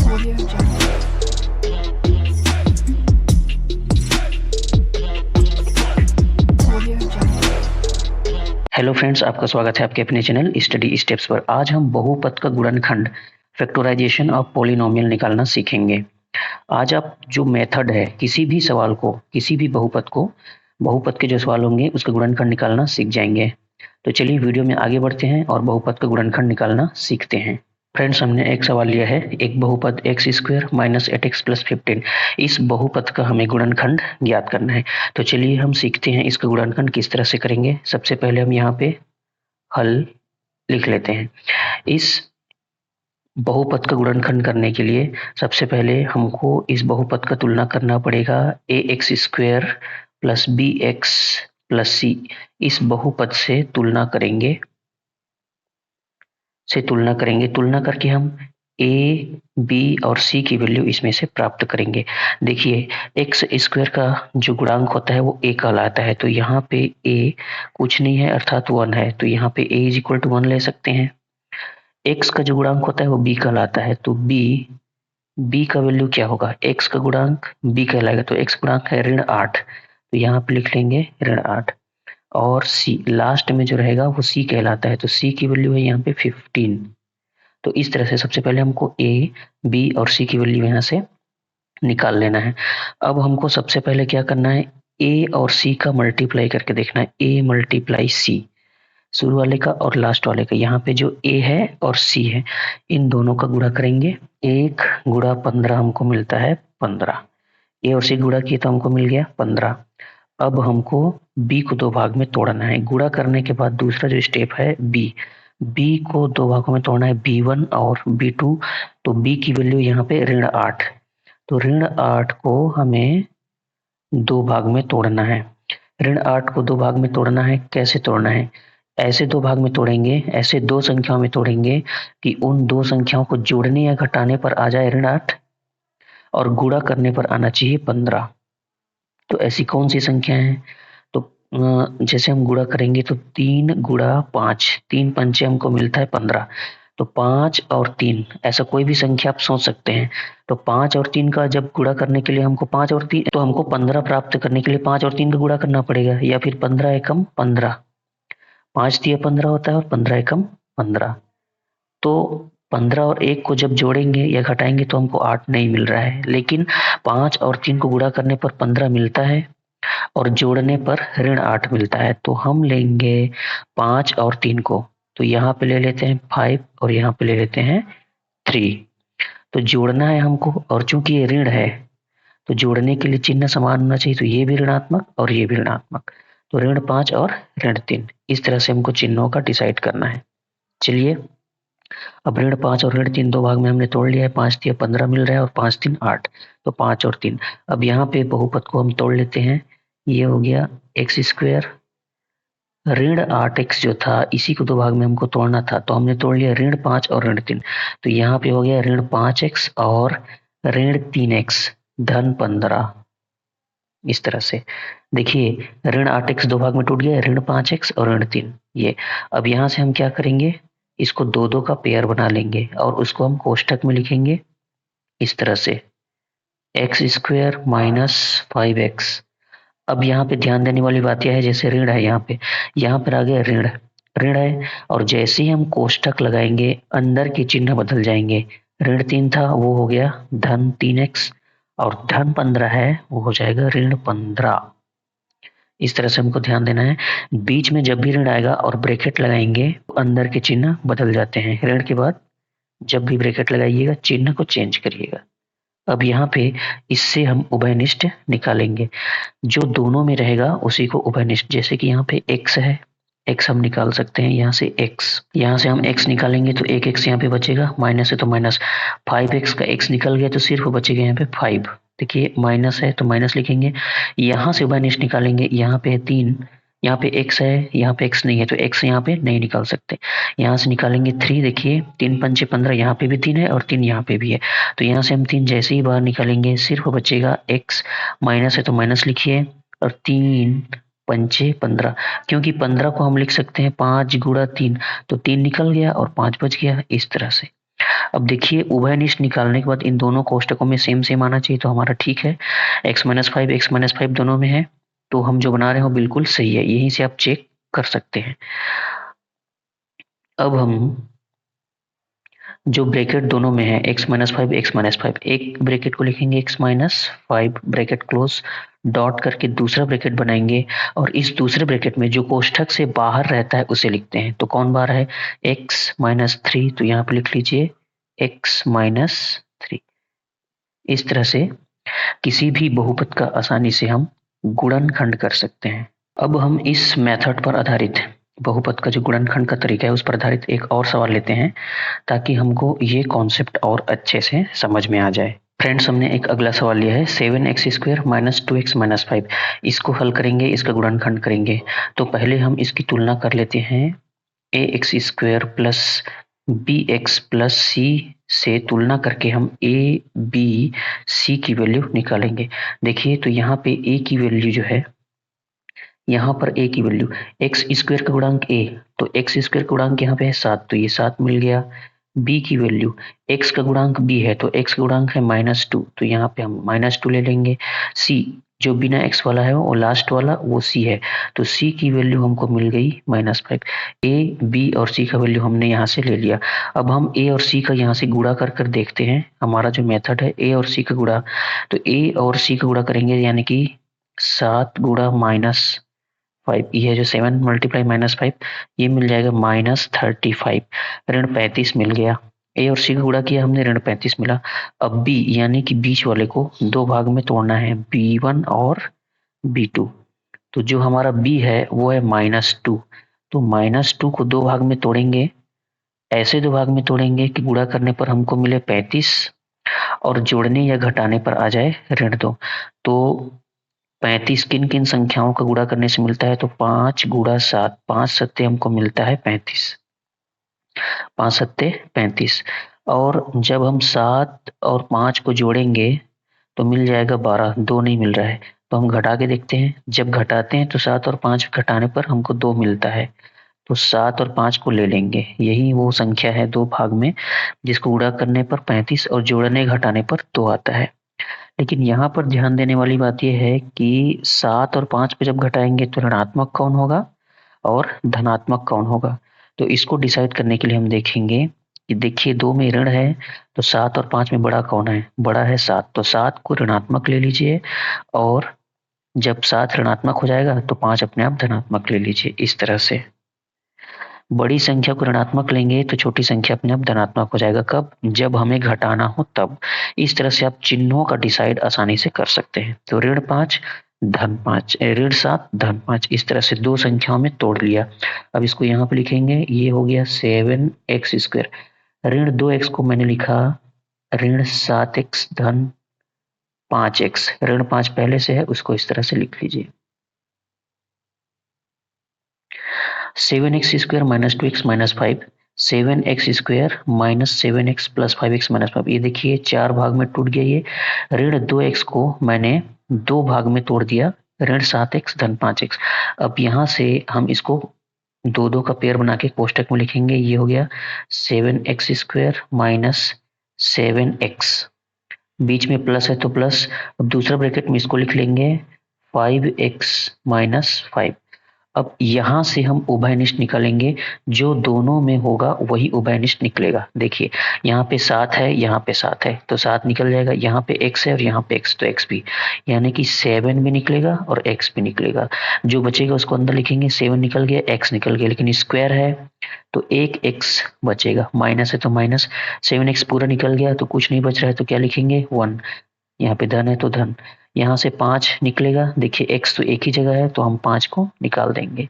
Audio Jungle. Audio Jungle. Hello friends, आपका स्वागत है आपके अपने चैनल स्टडी स्टेप्स पर। आज हम बहुपद का गुणनखंड, फैक्टराइजेशन ऑफ पॉलिनोमियल निकालना सीखेंगे। आज आप जो मेथड है, किसी भी सवाल को, किसी भी बहुपद के जो सवाल होंगे उसका गुणनखंड निकालना सीख जाएंगे। तो चलिए वीडियो में आगे बढ़ते हैं और बहुपद का गुणनखंड निकालना सीखते हैं। फ्रेंड्स, हमने एक सवाल लिया है, एक बहुपद x square minus 8x plus 15। इस बहुपद का हमें गुणनखंड ज्ञात करना है। तो चलिए हम सीखते हैं इसका गुणनखंड किस तरह से करेंगे। सबसे पहले हम यहाँ पे हल लिख लेते हैं। इस बहुपद का गुणनखंड करने के लिए सबसे पहले हमको इस बहुपद का तुलना करना पड़ेगा A X square plus B X plus C. इस बहुपद से तुलना करेंगे, तुलना करके हम ए बी और सी की वैल्यू इसमें से प्राप्त करेंगे। देखिए, एक्स स्क्वायर का जो गुणांक होता है वो ए कहलाता है, तो यहाँ पे ए कुछ नहीं है अर्थात 1 है, तो यहाँ पे ए इज इक्वल टू 1 ले सकते हैं। एक्स का जो गुणांक होता है वो बी कहलाता है, तो बी का वैल्यू क्या होगा, एक्स का गुणांक बी कहलाएगा, तो एक्स गुणांक है ऋण 8, तो यहाँ पे लिख लेंगे ऋण 8। और सी लास्ट में जो रहेगा वो सी कहलाता है, तो सी की वैल्यू है यहाँ पे 15। तो इस तरह से सबसे पहले हमको ए बी और सी की वैल्यू यहाँ से निकाल लेना है। अब हमको सबसे पहले क्या करना है, ए और सी का मल्टीप्लाई करके देखना है, ए मल्टीप्लाई सी, शुरू वाले का और लास्ट वाले का। यहाँ पे जो ए है और सी है इन दोनों का गुणा करेंगे, 1 गुणा 15 हमको मिलता है 15। ए और सी गुणा किए तो हमको मिल गया 15। अब हमको बी को दो भाग में तोड़ना है। गुणा करने के बाद दूसरा जो स्टेप है बी को दो भागों में तोड़ना है, B1 और B2। तो बी की वैल्यू यहाँ पे ऋण 8, तो ऋण 8 को हमें दो भाग में तोड़ना है। ऋण 8 को दो भाग में तोड़ना है, कैसे तोड़ना है, ऐसे दो भाग में तोड़ेंगे, ऐसे दो संख्याओं में तोड़ेंगे कि उन दो संख्याओं को जोड़ने या घटाने पर आ जाए ऋण 8 और गुणा करने पर आना चाहिए 15। तो ऐसी कौन सी संख्या है, तो जैसे हम गुणा करेंगे तो 3 गुणा 5, 3 पंचे हमको मिलता है 15, तो 5 और 3 ऐसा कोई भी संख्या आप सोच सकते हैं। तो 5 और 3 का जब गुणा करने के लिए हमको 5 और 3, तो हमको 15 प्राप्त करने के लिए 5 और 3 का गुणा करना पड़ेगा, या फिर 15 एकम 15, 5 दिया 15 होता है और 15 एकम 15। तो 15 और 1 को जब जोड़ेंगे या घटाएंगे तो हमको 8 नहीं मिल रहा है, लेकिन 5 और 3 को गुणा करने पर 15 मिलता है और जोड़ने पर ऋण 8 मिलता है। तो हम लेंगे 5 और 3 को, तो यहाँ पे ले लेते हैं 5 और यहाँ पे ले लेते हैं 3। तो जोड़ना है हमको, और चूंकि ये ऋण है तो जोड़ने के लिए चिन्ह समान होना चाहिए, तो ये भी ऋणात्मक और ये भी ऋणात्मक, तो ऋण 5 और ऋण 3, इस तरह से हमको चिन्हों का डिसाइड करना है। चलिए, अब ऋण 5 और ऋण 3 दो भाग में हमने तोड़ लिया है, 5 दिया 15 मिल रहा है और 5 3 8, तो 5 और 3। अब यहाँ पे बहुपद को हम तोड़ लेते हैं, ये हो गया एक्स स्क्वायर, ऋण 8x जो था इसी को दो भाग में हमको तोड़ना था, तो हमने तोड़ लिया ऋण 5 और ऋण 3, तो यहाँ पे हो गया ऋण 5x और ऋण 3x धन 15। इस तरह से देखिए, ऋण 8x दो भाग में टूट गया, ऋण 5x और ऋण 3 ये। अब यहाँ से हम क्या करेंगे, इसको दो दो का पेयर बना लेंगे और उसको हम कोष्ठक में लिखेंगे इस तरह से, एक्स स्क्वायर माइनस 5x। अब यहाँ पे ध्यान देने वाली बात यह है, जैसे ऋण है यहाँ पर आ गया ऋण है, और जैसे ही हम कोष्ठक लगाएंगे अंदर के चिन्ह बदल जाएंगे। ऋण 3 था वो हो गया धन 3x, और धन 15 है वो हो जाएगा ऋण 15। इस तरह से हमको ध्यान देना है, बीच में जब भी ऋण आएगा और ब्रैकेट लगाएंगे तो अंदर के चिन्ह बदल जाते हैं। ऋण के बाद जब भी ब्रैकेट लगाइएगा चिन्ह को चेंज करिएगा। अब यहाँ पे इससे हम उभयनिष्ठ निकालेंगे, जो दोनों में रहेगा उसी को उभयनिष्ठ, जैसे कि यहाँ पे x है, x हम निकाल सकते हैं यहाँ से x, यहाँ से हम x निकालेंगे तो एक x यहाँ पे बचेगा, माइनस है तो माइनस, 5x का x निकल गया तो सिर्फ बचेगा यहाँ पे 5। देखिए माइनस है तो माइनस लिखेंगे, यहाँ से उभयनिष्ठ निकालेंगे, यहाँ पे 3, यहाँ पे x है, यहाँ पे x नहीं है तो x यहाँ पे नहीं निकाल सकते। यहाँ से निकालेंगे 3, देखिए 3 पंचे 15, यहाँ पे भी 3 है और 3 यहाँ पे भी है, तो यहाँ से हम 3 जैसे ही बाहर निकालेंगे सिर्फ बचेगा x, माइनस है तो माइनस लिखिए, और 3 पंचे 15, क्योंकि 15 को हम लिख सकते हैं 5 गुणा 3, तो 3 निकल गया और 5 बच गया। इस तरह से अब देखिए उभयनिष्ठ निकालने के बाद इन दोनों कोष्टकों में सेम आना चाहिए, तो हमारा ठीक है। x-5 दोनों में है, तो हम जो बना रहे हैं वो बिल्कुल सही है, यहीं से आप चेक कर सकते हैं। अब हम जो ब्रैकेट दोनों में है x-5 एक ब्रैकेट को लिखेंगे x-5 ब्रैकेट क्लोज, डॉट करके दूसरा ब्रैकेट बनाएंगे और इस दूसरे ब्रैकेट में जो कोष्ठक से बाहर रहता है उसे लिखते हैं। तो कौन बाहर है? x-3, तो यहाँ पे लिख लीजिए x-3। इस तरह से किसी भी बहुपद का आसानी से हम गुणनखंड कर सकते हैं। अब हम इस मेथड पर आधारित बहुपद का जो गुणनखंड का तरीका है उस पर आधारित एक और सवाल लेते हैं, ताकि हमको ये कॉन्सेप्ट और अच्छे से समझ में आ जाए। फ्रेंड्स, हमने एक अगला सवाल लिया है 7x² माइनस 2x माइनस 5। इसको हल करेंगे, इसका गुणनखंड करेंगे। तो पहले हम इसकी तुलना कर लेते हैं ax² plus bx plus c से तुलना करके हम a b c की वैल्यू निकालेंगे। देखिए तो यहाँ पे a की वैल्यू जो है, यहाँ पर a की वैल्यू x² का गुणांक a, तो x² का गुणांक यहाँ पे है 7, तो ये 7 मिल गया। b की वैल्यू x का गुणांक b है, तो x का गुणांक है -2, तो यहाँ पे हम -2 ले लेंगे। c जो बिना x वाला है वो लास्ट वाला वो c है, तो c की वैल्यू हमको मिल गई -5। a b और c का वैल्यू हमने यहाँ से ले लिया। अब हम a और c का यहाँ से गुणा कर देखते हैं। हमारा जो मेथड है a और c का गुणा, तो a और c का गुणा करेंगे यानी कि 7 गुणा -5, ये जो 7 मल्टीप्लाई -5, ये मिल जाएगा -35, ऋण 35 मिल गया। ए और सी का गुणा किया हमने, ऋण 35 मिला। अब बी यानी कि बीच वाले को दो भाग में तोड़ना है, b1 और b2। तो जो हमारा b है वो है -2, तो -2 को दो भाग में तोड़ेंगे, ऐसे दो भाग में तोड़ेंगे कि गुणा करने पर हमको मिले 35 और जोड़ने या घटाने पर आ जाए ऋण 2। तो 35 किन किन संख्याओं का गुणा करने से मिलता है? तो 5 गुणा 7, 5 सत्ते हमको मिलता है 35, 5 सत्ते 35। और जब हम 7 और 5 को जोड़ेंगे तो मिल जाएगा 12, 2 नहीं मिल रहा है, तो हम घटा के देखते हैं। जब घटाते हैं तो 7 और 5 घटाने पर हमको 2 मिलता है, तो 7 और 5 को ले लेंगे। यही वो संख्या है दो भाग में जिसको गुणा करने पर 35 और जोड़ने घटाने पर 2 आता है। लेकिन यहाँ पर ध्यान देने वाली बात यह है कि 7 और 5 को जब घटाएंगे तो ऋणात्मक कौन होगा और धनात्मक कौन होगा? तो इसको डिसाइड करने के लिए हम देखेंगे कि देखिए 2 में ऋण है, तो 7 और 5 में बड़ा कौन है? बड़ा है 7, तो 7 को ऋणात्मक ले लीजिए और जब 7 ऋणात्मक हो जाएगा तो 5 अपने आप धनात्मक ले लीजिए। इस तरह से बड़ी संख्या को ऋणात्मक लेंगे तो छोटी संख्या अपने आप धनात्मक हो जाएगा। कब? जब हमें घटाना हो तब। इस तरह से आप चिन्हों का डिसाइड आसानी से कर सकते हैं। तो ऋण 5 धन 5, ऋण 7 धन 5, इस तरह से दो संख्याओं में तोड़ लिया। अब इसको यहाँ पे लिखेंगे, ये हो गया 7x²। ऋण 2x को मैंने लिखा ऋण 7x धन 5x, ऋण 5 पहले से है उसको इस तरह से लिख लीजिए। 7x² minus 2x minus 5, 7x² minus 7x plus 5x minus 5। ये देखिए 4 भाग में टूट गया। ये ऋण 2x को मैंने 2 भाग में तोड़ दिया, ऋण 7x धन 5x। अब यहाँ से हम इसको 2 का पेयर बना के कोष्टक में लिखेंगे। ये हो गया 7x² माइनस 7x, बीच में प्लस है तो प्लस। अब दूसरा ब्रैकेट में इसको लिख लेंगे 5x माइनस 5। अब यहाँ से हम उभयनिष्ठ निकालेंगे, जो दोनों में होगा वही उभयनिष्ठ निकलेगा। देखिए यहाँ पे 7 है, यहाँ पे 7 है, तो 7 निकल जाएगा। यहाँ पे x है और यहाँ पे x, तो x भी, यानी कि 7 भी निकलेगा और x भी निकलेगा। जो बचेगा उसको अंदर लिखेंगे, 7 निकल गया, x निकल गया, लेकिन स्क्वायर है तो एक x बचेगा, माइनस है तो माइनस। 7x पूरा निकल गया तो कुछ नहीं बच रहा है, तो क्या लिखेंगे? 1। यहाँ पे धन है तो धन, यहाँ से 5 निकलेगा। देखिए x तो एक ही जगह है तो हम 5 को निकाल देंगे,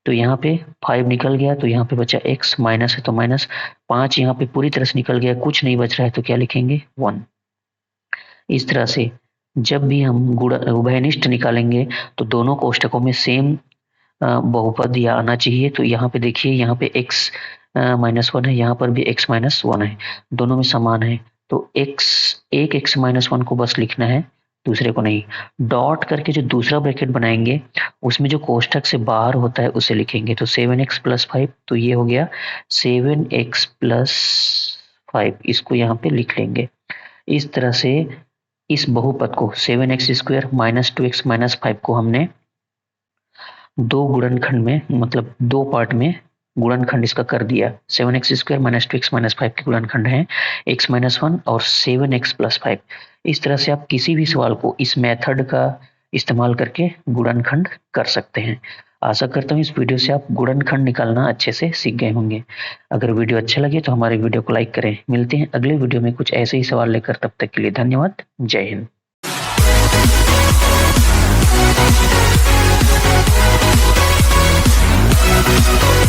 तो यहाँ पे 5 निकल गया, तो यहाँ पे बचा x, माइनस है तो माइनस। 5 यहाँ पे पूरी तरह से निकल गया, कुछ नहीं बच रहा है, तो क्या लिखेंगे? 1। इस तरह से जब भी हम उभयनिष्ठ निकालेंगे तो दोनों कोष्टकों में सेम बहुपद या आना चाहिए। तो यहाँ पे देखिए, यहाँ पे x -1 है, यहाँ पर भी x -1 है, दोनों में समान है, तो एक x -1 को बस लिखना है, दूसरे को नहीं। डॉट करके जो दूसरा ब्रैकेट बनाएंगे उसमें जो कोष्टक से बाहर होता है उसे लिखेंगे। तो 7x + 5, तो ये हो गया 7x + 5 इसको यहाँ पे लिख लेंगे। इस तरह से इस बहुपद को 7x² माइनस 2x माइनस 5 को हमने दो गुणनखंड में मतलब दो पार्ट में गुणनखंड इसका कर दिया। 7x² माइनस 2x माइनस 5 के गुणनखंड हैं x माइनस 1 और 7x प्लस 5। इस तरह से आप किसी भी सवाल को इस मेथड का इस्तेमाल करके गुणनखंड कर सकते हैं। आशा करता हूँ इस वीडियो से आप गुणनखंड निकालना अच्छे से सीख गए होंगे। अगर वीडियो अच्छा लगे तो हमारे वीडियो को लाइक करें। मिलते हैं अगले वीडियो में कुछ ऐसे ही सवाल लेकर, तब तक के लिए धन्यवाद। जय हिंद।